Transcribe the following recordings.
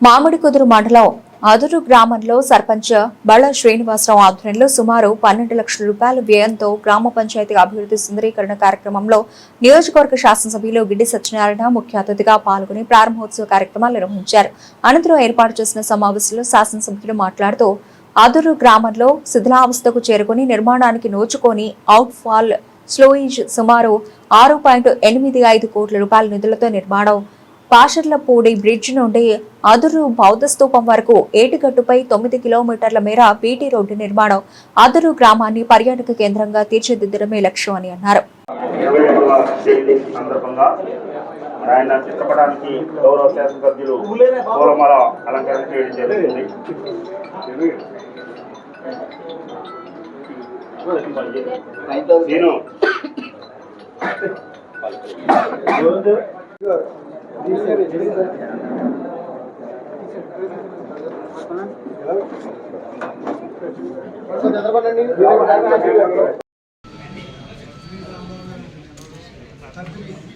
మామిడికుదురు మండలం అదురు గ్రామంలో సర్పంచ్ బళ శ్రీనివాసరావు ఆధ్వర్యంలో సుమారు 12 లక్షల రూపాయల వ్యయంతో గ్రామ పంచాయతీ అభివృద్ధి సుందరీకరణ కార్యక్రమంలో నియోజకవర్గ శాసనసభ్యులు గిడ్డి సత్యనారాయణ ముఖ్య అతిథిగా పాల్గొని ప్రారంభోత్సవ కార్యక్రమాలు నిర్వహించారు. అనంతరం ఏర్పాటు చేసిన సమావేశంలో శాసనసభ్యులు మాట్లాడుతూ అదురు గ్రామంలో శిథిలావస్థకు చేరుకుని నిర్మాణానికి నోచుకొని అవుట్ ఫాల్ స్లోయిజ్ సుమారు 6.85 కోట్ల రూపాయల నిధులతో నిర్మాణం, పాషర్లపూడి బ్రిడ్జ్ నుండి అదురు బౌద్ధ స్తూపం వరకు ఏటిగట్టుపై 9 కిలోమీటర్ల మేర బీటీ రోడ్డు నిర్మాణం, అదురు గ్రామాన్ని పర్యాటక కేంద్రంగా తీర్చిదిద్దడమే లక్ష్యం అని అన్నారు. ఆయన చిత్రపటానికి గౌరవ శాసనసభ్యులు పూలమాల అలంకరణ చేయడం జరుగుతుంది. నేను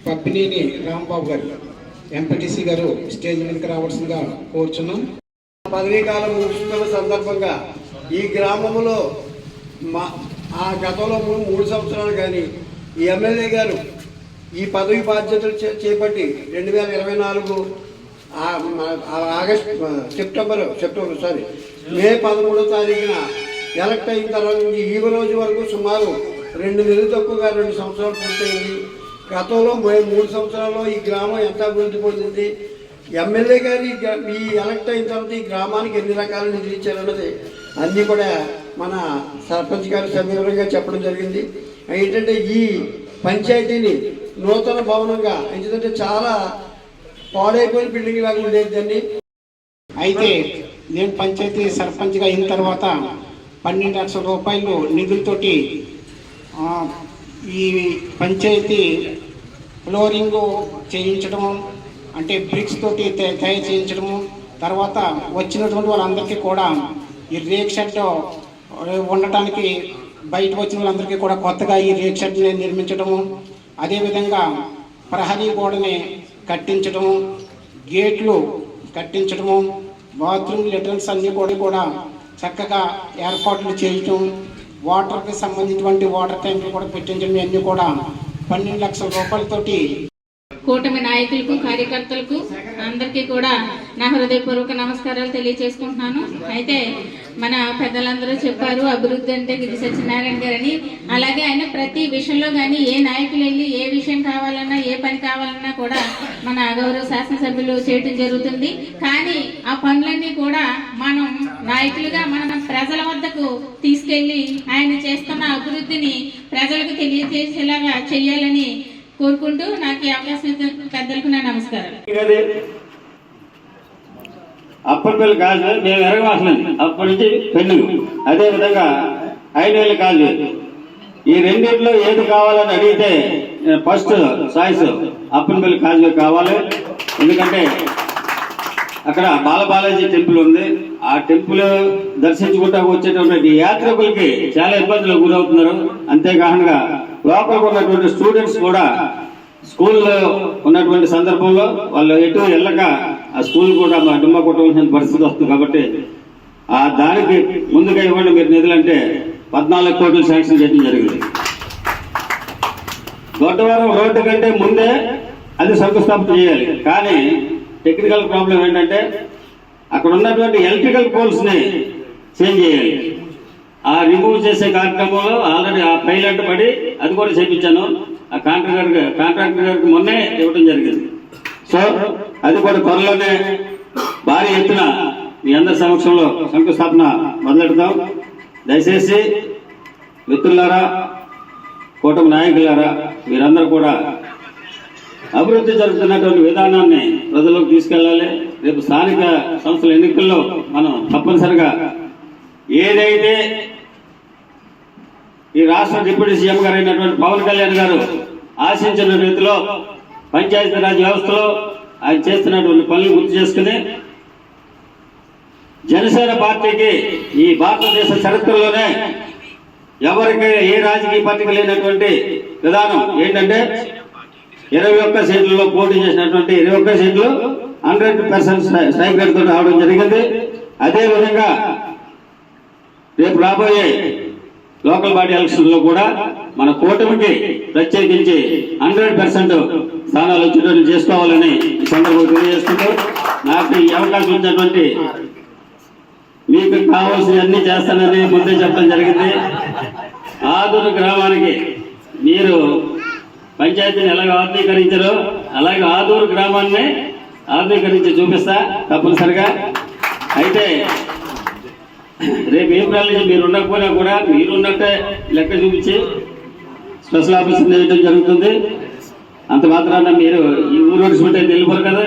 పప్పినేని రాంబాబు గారు ఎంపీటీసీ గారు స్టేజ్ మీదకి రావాల్సిందిగా కోరుచున్నాం. పదవీ కాలం ముగిస్తున్న సందర్భంగా ఈ గ్రామంలో ఆ గతంలో 3 సంవత్సరాలు కానీ ఈ ఎమ్మెల్యే గారు ఈ పదవి బాధ్యతలు చేపట్టి 2024 మే 13వ తారీఖున ఎలక్ట్ అయిన తర్వాత ఈ రోజు వరకు సుమారు 2 నెలలు తక్కువగా 2 సంవత్సరాలు పూర్తయింది. గతంలో 3 సంవత్సరాల్లో ఈ గ్రామం ఎంత అభివృద్ధి పొందింది, ఎమ్మెల్యే గారి ఈ ఎలక్ట్ అయిన తర్వాత ఈ గ్రామానికి ఎన్ని రకాల నిధులు ఇచ్చారన్నది అన్నీ కూడా మన సర్పంచ్ గారు సవివరంగా చెప్పడం జరిగింది. ఏంటంటే ఈ పంచాయతీని నూతన భవనంగా, ఎందుకంటే చాలా పాడైపోయిన బిల్డింగ్ లాగా ఉండేది దాన్ని. అయితే నేను పంచాయతీ సర్పంచ్గా అయిన తర్వాత 12 లక్షల రూపాయలు నిధులతోటి ఈ పంచాయతీ ఫ్లోరింగ్ చేయించడము, అంటే బ్రిక్స్ తోటి తయారు చేయించడము, తర్వాత వచ్చినటువంటి వాళ్ళందరికీ కూడా ఈ రేక్ షెడ్ ఉండటానికి బయట వచ్చిన వాళ్ళందరికీ కూడా కొత్తగా ఈ రేక్ షెడ్ని నిర్మించడము, అదేవిధంగా ప్రహరీ గోడని కట్టించడము, గేట్లు కట్టించడము, బాత్రూమ్ లెటర్న్స్ అన్నీ కూడా చక్కగా ఏర్పాట్లు చేయటం, వాటర్కి సంబంధించినటువంటి వాటర్ ట్యాంకులు కూడా పెట్టించడం, అన్నీ కూడా 12 లక్షల రూపాయలతోటి కూటమి నాయకులకు, కార్యకర్తలకు అందరికీ కూడా నా హృదయపూర్వక నమస్కారాలు తెలియజేసుకుంటున్నాను. అయితే మన పెద్దలందరూ చెప్పారు అభివృద్ధి అంటే గిడ్డి సత్యనారాయణ గారని. అలాగే ఆయన ప్రతి విషయంలో కానీ ఏ నాయకులు వెళ్ళి ఏ విషయం కావాలన్నా, ఏ పని కావాలన్నా కూడా మన గౌరవ శాసనసభ్యులు చేయటం జరుగుతుంది. కానీ ఆ పనులన్నీ కూడా మనం నాయకులుగా మనం ప్రజల వద్దకు తీసుకెళ్లి ఆయన చేస్తున్న అభివృద్ధిని ప్రజలకు తెలియజేసేలాగా చేయాలని కోరుకుంటూ నాకు ఈ అవకాశం పెద్దలకు నా నమస్కారం. అప్పటిపల్లి కాజు మేము ఎరగవాసనండి, అప్పటి నుంచి పెన్నులు, అదేవిధంగా 5,000 కాజు. ఈ రెండింటిలో ఏది కావాలని అడిగితే ఫస్ట్ చాయిస్ అప్పటిపల్లి కాజు కావాలి. ఎందుకంటే అక్కడ బాలబాలాజీ టెంపుల్ ఉంది. ఆ టెంపుల్ దర్శించుకుంటా వచ్చేటువంటి యాత్రికులకి చాలా ఇబ్బందులు గురవుతున్నారు. అంతేకాకుండా లోపలికి ఉన్నటువంటి స్టూడెంట్స్ కూడా స్కూల్లో ఉన్నటువంటి సందర్భంలో వాళ్ళు ఎటు వెళ్ళక ఆ స్కూల్ కూడా డుమ్మా కొట్టవలసిన పరిస్థితి వస్తుంది. కాబట్టి ఆ దానికి ముందుగా ఇవ్వండి మీరు నిధులంటే 14 కోట్లు శాంక్షన్ చేయడం జరిగింది. దొడ్డవరం రోడ్డు కంటే ముందే అది శంకుస్థాపన చేయాలి. కానీ టెక్నికల్ ప్రాబ్లం ఏంటంటే అక్కడ ఉన్నటువంటి ఎలక్ట్రికల్ పోల్స్ ని చేంజ్ చేయాలి. ఆ రిమూవ్ చేసే కార్యక్రమంలో ఆల్రెడీ ఆ పైలట్ పడి అది కూడా చేయించాను. ఆ కాంట్రాక్టర్ గారికి మొన్నే ఇవ్వడం జరిగింది. సో అది కూడా త్వరలోనే భారీ ఎత్తున మీ అందరి సమక్షంలో శంకుస్థాపన మొదలెడతాం. దయచేసి మిత్రులారా, కూటమి నాయకులారా, మీరందరూ కూడా అభివృద్ధి జరుగుతున్నటువంటి విధానాన్ని ప్రజలకు తీసుకెళ్లాలి. రేపు స్థానిక సంస్థల ఎన్నికల్లో మనం తప్పనిసరిగా ఏదైతే ఈ రాష్ట్ర డిప్యూటీ సీఎం గారు అయినటువంటి పవన్ కళ్యాణ్ గారు ఆశించిన రీతిలో పంచాయతీరాజ్ వ్యవస్థలో ఆయన చేస్తున్నటువంటి పనులు గుర్తు చేసుకుని జనసేన పార్టీకి ఈ భారతదేశ చరిత్రలోనే ఎవరికి ఏ రాజకీయ పార్టీకి లేనటువంటి విధానం ఏంటంటే 21 సీట్లలో పోటీ చేసినటువంటి 21 సీట్లు 100% స్ట్రైక్ రేట్తో రావడం జరిగింది. అదేవిధంగా రేపు రాబోయే లోకల్ బాడీ ఎలక్షన్లో కూడా మన కూటమికి ప్రత్యేకించి 100% స్థానాలు వచ్చేటట్టు చేసుకోవాలని ఈ సందర్భంగా తెలియజేస్తుంటూ నాకు ఈ అవకాశం ఇచ్చినటువంటి మీకు కావాల్సినవన్నీ చేస్తానని ముందే చెప్పడం జరిగింది. ఆదూరు గ్రామానికి మీరు పంచాయతీని ఎలాగ ఆధునీకరించారో అలాగే ఆదూరు గ్రామాన్ని ఆధునీకరించి చూపిస్తా తప్పనిసరిగా. అయితే రేపు ఏప్రిల్ నుంచి మీరు ఉండకపోయినా కూడా మీరున్నట్టే లెక్క చూపించి స్పెషల్ ఆఫీసర్ వేయడం జరుగుతుంది. అంత మాత్రాన మీరు ఈ ఊరు విడిచిపెట్టే వెళ్ళిపోరు కదా.